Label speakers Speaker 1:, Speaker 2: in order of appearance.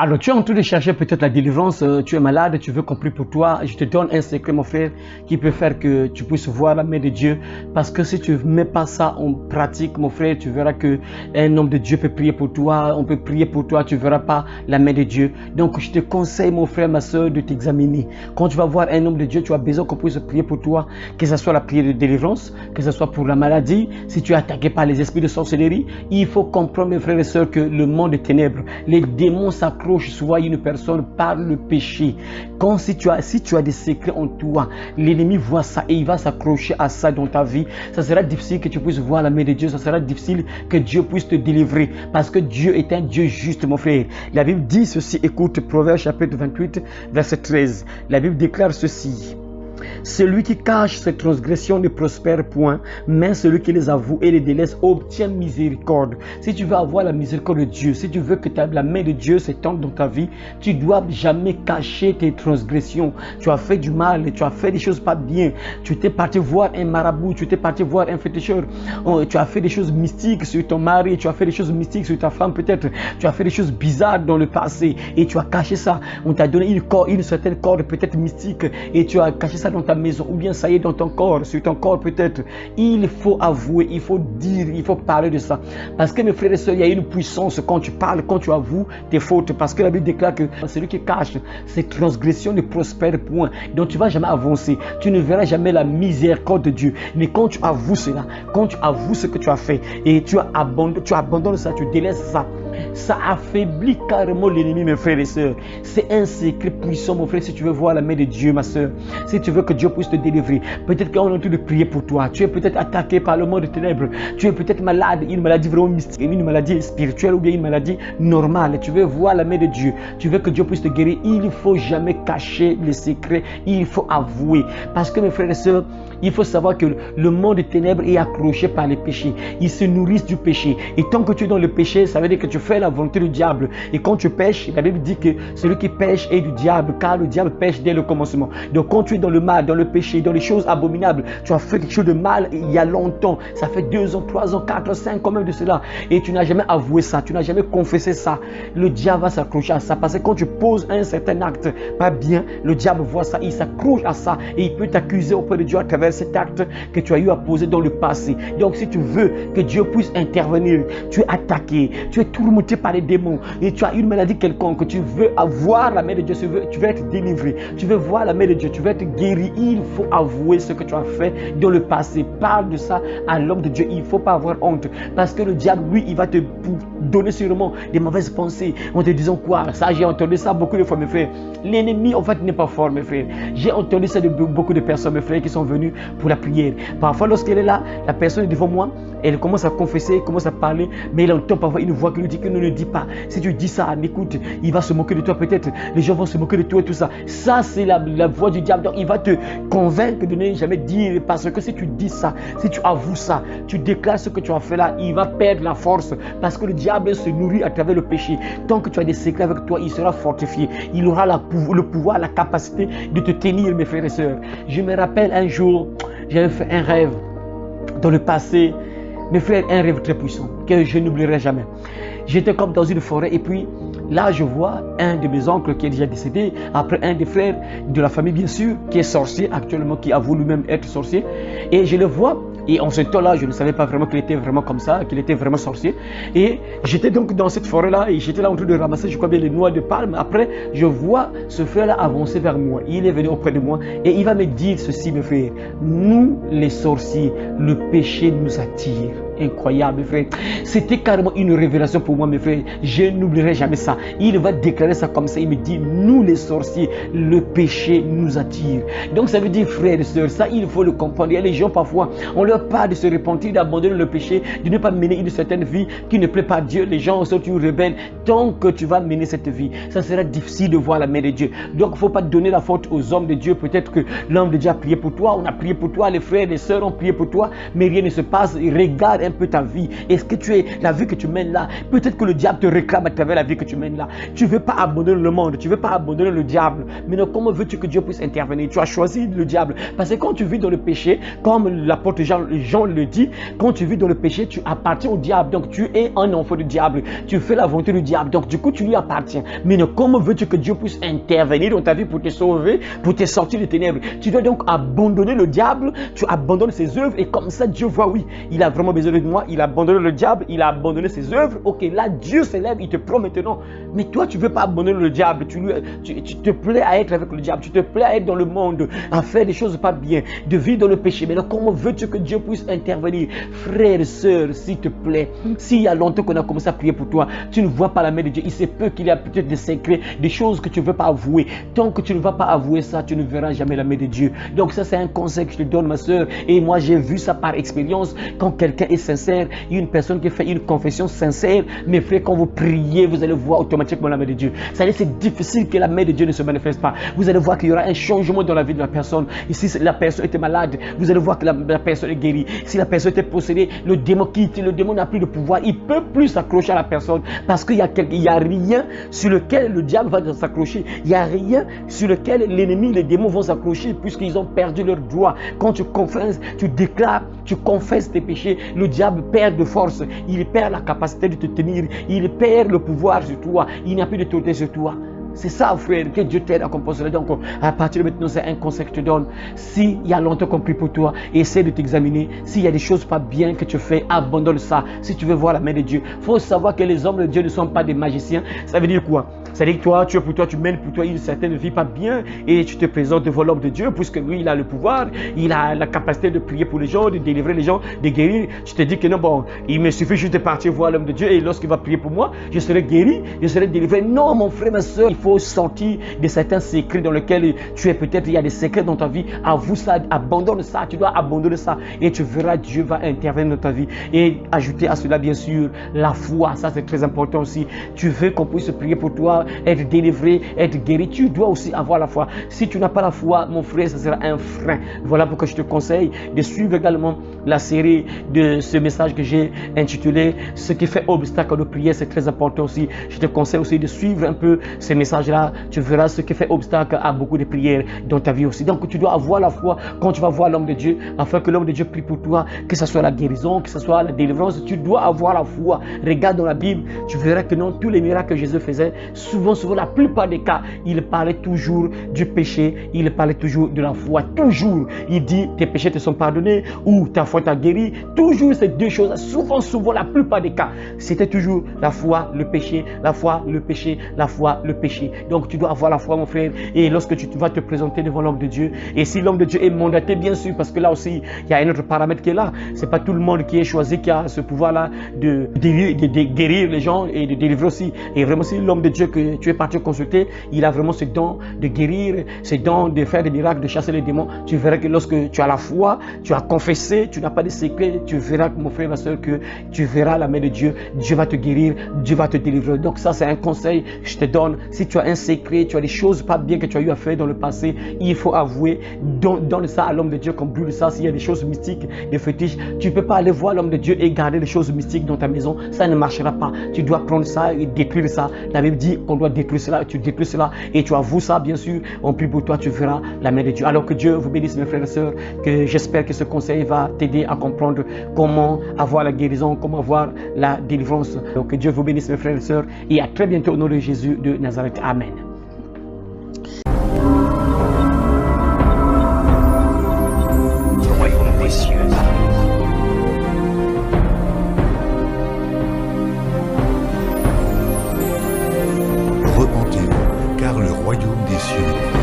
Speaker 1: Alors, tu es en train de chercher peut-être la délivrance, tu es malade, tu veux qu'on prie pour toi. Je te donne un secret, mon frère, qui peut faire que tu puisses voir la main de Dieu. Parce que si tu ne mets pas ça en pratique, mon frère, tu verras qu'un homme de Dieu peut prier pour toi. On peut prier pour toi, tu ne verras pas la main de Dieu. Donc, je te conseille, mon frère, ma soeur, de t'examiner. Quand tu vas voir un homme de Dieu, tu as besoin qu'on puisse prier pour toi. Que ce soit la prière de délivrance, que ce soit pour la maladie. Si tu es attaqué par les esprits de sorcellerie, il faut comprendre, mes frères et sœurs, que le monde des ténèbres, les démons s'accrochent souvent à une personne par le péché. Quand si tu as des secrets en toi, l'ennemi voit ça et il va s'accrocher à ça dans ta vie. Ça sera difficile que tu puisses voir la main de Dieu. Ça sera difficile que Dieu puisse te délivrer. Parce que Dieu est un Dieu juste, mon frère. La Bible dit ceci, écoute, Proverbe chapitre 28, verset 13. La Bible déclare ceci. Celui qui cache ses transgressions ne prospère point, mais celui qui les avoue et les délaisse obtient miséricorde. Si tu veux avoir la miséricorde de Dieu, si tu veux que la main de Dieu s'étende dans ta vie, tu dois jamais cacher tes transgressions. Tu as fait du mal, tu as fait des choses pas bien, tu t'es parti voir un marabout, tu t'es parti voir un féticheur, tu as fait des choses mystiques sur ton mari, tu as fait des choses mystiques sur ta femme peut-être, tu as fait des choses bizarres dans le passé et tu as caché ça. On t'a donné une certaine corde peut-être mystique et tu as caché ça dans ta maison ou bien ça y est dans ton corps, sur ton corps peut-être. Il faut avouer, il faut dire, il faut parler de ça. Parce que mes frères et sœurs, il y a une puissance quand tu parles, quand tu avoues tes fautes. Parce que la Bible déclare que celui qui cache ses transgressions ne prospère point. Donc tu ne vas jamais avancer. Tu ne verras jamais la miséricorde de Dieu. Mais quand tu avoues cela, quand tu avoues ce que tu as fait et tu abandonnes ça, tu délaisses ça, ça affaiblit carrément l'ennemi, mes frères et sœurs. C'est un secret puissant, mon frère, si tu veux voir la main de Dieu, ma sœur. Si tu veux que Dieu puisse te délivrer. Peut-être qu'on est en train de prier pour toi. Tu es peut-être attaqué par le monde des ténèbres. Tu es peut-être malade, une maladie vraiment mystique, une maladie spirituelle ou bien une maladie normale. Tu veux voir la main de Dieu. Tu veux que Dieu puisse te guérir. Il ne faut jamais cacher les secrets. Il faut avouer. Parce que, mes frères et sœurs, il faut savoir que le monde des ténèbres est accroché par les péchés. Ils se nourrissent du péché. Et tant que tu es dans le péché, ça veut dire que tu fais la volonté du diable. Et quand tu pêches, la Bible dit que celui qui pêche est du diable, car le diable pêche dès le commencement. Donc quand tu es dans le mal, dans le péché, dans les choses abominables, tu as fait quelque chose de mal il y a longtemps. Ça fait 2 ans, 3 ans, 4 ans, 5 ans même de cela. Et tu n'as jamais avoué ça, tu n'as jamais confessé ça. Le diable va s'accrocher à ça. Parce que quand tu poses un certain acte pas bien, le diable voit ça, il s'accroche à ça. Et il peut t'accuser auprès de Dieu à travers cet acte que tu as eu à poser dans le passé. Donc si tu veux que Dieu puisse intervenir, tu es attaqué, tu es tourmenté par les démons et tu as une maladie quelconque, tu veux avoir la main de Dieu, tu veux être délivré, tu veux voir la main de Dieu, tu veux être guéri, il faut avouer ce que tu as fait dans le passé. Parle de ça à l'homme de Dieu, il ne faut pas avoir honte parce que le diable, lui, il va te donner sûrement des mauvaises pensées en te disant quoi. Ça, j'ai entendu ça beaucoup de fois, mes frères. L'ennemi, en fait, n'est pas fort, mes frères. J'ai entendu ça de beaucoup de personnes, mes frères, qui sont venus pour la prière. Parfois, lorsqu'elle est là, la personne est devant moi, elle commence à confesser, elle commence à parler, mais elle entend parfois une voix qui lui dit que ne le dis pas. Si tu dis ça, écoute, il va se moquer de toi peut-être. Les gens vont se moquer de toi et tout ça. Ça, c'est la voix du diable. Donc, il va te convaincre de ne jamais dire. Parce que si tu dis ça, si tu avoues ça, tu déclares ce que tu as fait là, il va perdre la force. Parce que le diable se nourrit à travers le péché. Tant que tu as des secrets avec toi, il sera fortifié. Il aura le pouvoir, la capacité de te tenir, mes frères et sœurs. Je me rappelle un jour, j'avais fait un rêve dans le passé. Mes frères, un rêve très puissant que je n'oublierai jamais. J'étais comme dans une forêt et puis là je vois un de mes oncles qui est déjà décédé, après un des frères de la famille bien sûr, qui est sorcier actuellement, qui a voulu même être sorcier. Et je le vois et en ce temps-là je ne savais pas vraiment qu'il était vraiment comme ça, qu'il était vraiment sorcier. Et j'étais donc dans cette forêt-là et j'étais là en train de ramasser, je crois bien, les noix de palme. Après je vois ce frère-là avancer vers moi, il est venu auprès de moi et il va me dire ceci, mes frères: nous les sorciers, le péché nous attire. Incroyable, mes frères. C'était carrément une révélation pour moi, mes frères. Je n'oublierai jamais ça. Il va déclarer ça comme ça. Il me dit: nous les sorciers, le péché nous attire. Donc ça veut dire, frères et sœurs, ça il faut le comprendre. Il y a les gens parfois, on leur parle de se repentir, d'abandonner le péché, de ne pas mener une certaine vie qui ne plaît pas à Dieu. Les gens sont toujours rebelles. Tant que tu vas mener cette vie, ça sera difficile de voir la main de Dieu. Donc il ne faut pas donner la faute aux hommes de Dieu. Peut-être que l'homme de Dieu a prié pour toi, on a prié pour toi, les frères et les sœurs ont prié pour toi, mais rien ne se passe. Regarde un peu ta vie? Est-ce que tu es la vie que tu mènes là? Peut-être que le diable te réclame à travers la vie que tu mènes là. Tu ne veux pas abandonner le monde, tu ne veux pas abandonner le diable. Mais non, comment veux-tu que Dieu puisse intervenir? Tu as choisi le diable. Parce que quand tu vis dans le péché, comme l'apôtre Jean le dit, quand tu vis dans le péché, tu appartiens au diable. Donc tu es un enfant du diable. Tu fais la volonté du diable. Donc du coup, tu lui appartiens. Mais non, comment veux-tu que Dieu puisse intervenir dans ta vie pour te sauver, pour te sortir des ténèbres? Tu dois donc abandonner le diable, tu abandonnes ses œuvres et comme ça, Dieu voit, oui, il a vraiment besoin de moi, il a abandonné le diable, il a abandonné ses œuvres. Ok, là, Dieu s'élève, il te prend maintenant. Mais toi, tu ne veux pas abandonner le diable. Tu te plais à être avec le diable. Tu te plais à être dans le monde, à faire des choses pas bien, de vivre dans le péché. Mais comment veux-tu que Dieu puisse intervenir? Frères et sœurs, s'il te plaît, s'il y a longtemps qu'on a commencé à prier pour toi, tu ne vois pas la main de Dieu. Il se peut qu'il y a peut-être des secrets, des choses que tu ne veux pas avouer. Tant que tu ne vas pas avouer ça, tu ne verras jamais la main de Dieu. Donc ça, c'est un conseil que je te donne, ma sœur. Et moi, j'ai vu ça par expérience. Quand quelqu'un est sincère, une personne qui fait une confession sincère, mes frères, quand vous priez, vous allez voir automatiquement la main de Dieu. C'est-à-dire, c'est difficile que la main de Dieu ne se manifeste pas. Vous allez voir qu'il y aura un changement dans la vie de la personne. Et si la personne était malade, vous allez voir que la personne est guérie. Si la personne était possédée, le démon quitte, le démon n'a plus de pouvoir. Il ne peut plus s'accrocher à la personne parce qu'il y a rien sur lequel le diable va s'accrocher. Il n'y a rien sur lequel l'ennemi, les démons vont s'accrocher puisqu'ils ont perdu leur droit. Quand tu confesses, tu déclares, tu confesses tes péchés, le diable perd de force. Il perd la capacité de te tenir. Il perd le pouvoir sur toi. Il n'y a plus d'autorité sur toi. C'est ça, frère, que Dieu t'aide à comprendre cela. Donc, à partir de maintenant, c'est un conseil que je te donne. S'il y a longtemps qu'on prie pour toi, essaie de t'examiner. S'il y a des choses pas bien que tu fais, abandonne ça. Si tu veux voir la main de Dieu, il faut savoir que les hommes de Dieu ne sont pas des magiciens. Ça veut dire quoi? Ça veut dire que toi, tu mènes pour toi une certaine vie pas bien et tu te présentes devant l'homme de Dieu puisque lui, il a le pouvoir, il a la capacité de prier pour les gens, de délivrer les gens, de guérir. Tu te dis que non, bon, il me suffit juste de partir voir l'homme de Dieu et lorsqu'il va prier pour moi, je serai guéri, je serai délivré. Non, mon frère, ma soeur, il faut sortir de certains secrets dans lesquels tu es peut-être, il y a des secrets dans ta vie. Avoue ça, abandonne ça, tu dois abandonner ça et tu verras Dieu va intervenir dans ta vie. Et ajouter à cela, bien sûr, la foi, ça c'est très important aussi. Tu veux qu'on puisse prier pour toi, être délivré, être guéri, tu dois aussi avoir la foi. Si tu n'as pas la foi, mon frère, ça sera un frein. Voilà pourquoi je te conseille de suivre également la série de ce message que j'ai intitulé « Ce qui fait obstacle à nos prières », c'est très important aussi. Je te conseille aussi de suivre un peu ces messages-là. Tu verras ce qui fait obstacle à beaucoup de prières dans ta vie aussi. Donc tu dois avoir la foi quand tu vas voir l'homme de Dieu, afin que l'homme de Dieu prie pour toi, que ce soit la guérison, que ce soit la délivrance. Tu dois avoir la foi. Regarde dans la Bible, tu verras que non, tous les miracles que Jésus faisait, souvent, la plupart des cas, il parlait toujours du péché, il parlait toujours de la foi. Toujours, il dit tes péchés te sont pardonnés ou ta foi t'a guéri. Toujours ces deux choses. Souvent, la plupart des cas, c'était toujours la foi, le péché, la foi, le péché, la foi, le péché. Donc tu dois avoir la foi, mon frère. Et lorsque tu vas te présenter devant l'homme de Dieu, et si l'homme de Dieu est mandaté, bien sûr, parce que là aussi, il y a un autre paramètre qui est là. C'est pas tout le monde qui est choisi qui a ce pouvoir-là de guérir les gens et de délivrer aussi. Et vraiment, si l'homme de Dieu que tu es parti consulter, il a vraiment ce don de guérir, ce don de faire des miracles, de chasser les démons. Tu verras que lorsque tu as la foi, tu as confessé, tu n'as pas de secret, tu verras, mon frère, ma soeur, que tu verras la main de Dieu. Dieu va te guérir, Dieu va te délivrer. Donc ça, c'est un conseil que je te donne. Si tu as un secret, tu as des choses pas bien que tu as eu à faire dans le passé, il faut avouer, donne ça à l'homme de Dieu, comme brûle ça. S'il y a des choses mystiques, des fétiches, tu ne peux pas aller voir l'homme de Dieu et garder les choses mystiques dans ta maison. Ça ne marchera pas. Tu dois prendre ça et détruire ça. La Bible dit qu'on doit détruire cela, tu détruis cela et tu avoues ça, bien sûr. On prie pour toi, tu verras la main de Dieu. Alors que Dieu vous bénisse, mes frères et sœurs, que j'espère que ce conseil va t'aider à comprendre comment avoir la guérison, comment avoir la délivrance. Donc que Dieu vous bénisse, mes frères et sœurs, et à très bientôt au nom de Jésus de Nazareth. Amen.
Speaker 2: Repentez-vous, car le royaume des cieux